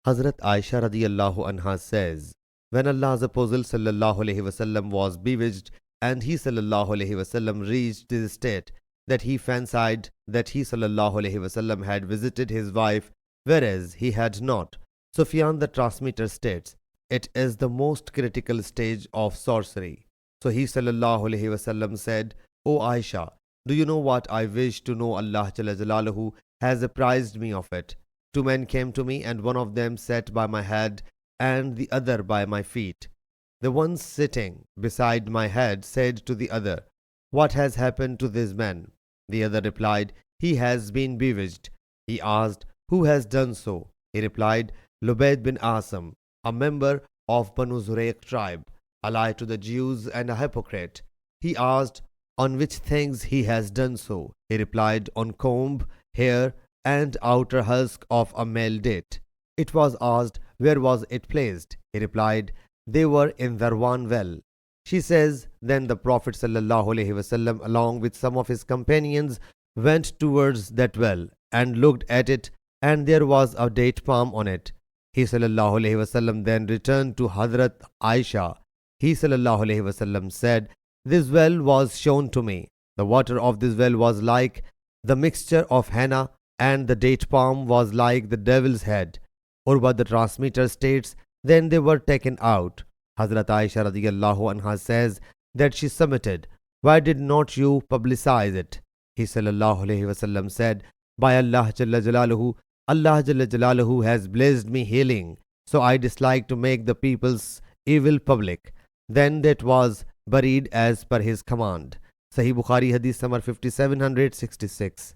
Hazrat Aisha radiyallahu anha says, when Allah's Apostle sallallahu alaihi wasallam was bewitched and he sallallahu alaihi wasallam reached this state that he fancied that he sallallahu alaihi wasallam had visited his wife, whereas he had not. Sufyan the transmitter states, it is the most critical stage of sorcery. So he sallallahu alaihi wasallam said, O Aisha, do you know what I wish to know? Allah Jalla Jalaluhu has apprised me of it. Two men came to me, and one of them sat by my head and the other by my feet. The one sitting beside my head said to the other, what has happened to this man? The other replied, he has been bewitched. He asked, who has done so? He replied, Lubayd bin Asam, a member of Banu Zurayq tribe, allied to the Jews and a hypocrite. He asked, on which things he has done so? He replied, on comb, hair, and outer husk of a male date. It was asked, where was it placed? He replied, they were in Dharwan well. She says, then the Prophet ﷺ along with some of his companions went towards that well and looked at it, and there was a date palm on it. He ﷺ then returned to Hazrat Aisha. He ﷺ said, this well was shown to me. The water of this well was like the mixture of henna, and the date palm was like the devil's head. Urwa the transmitter states, then they were taken out. Hazrat Aisha radiyallahu anha says that she submitted, why did not you publicize it? He sallallahu alaihi wasallam said, by Allah Jalla Jalaluhu, Allah Jalla Jalaluhu has blessed me healing, so I dislike to make the people's evil public. Then that was buried as per his command. Sahih Bukhari Hadith number 5766.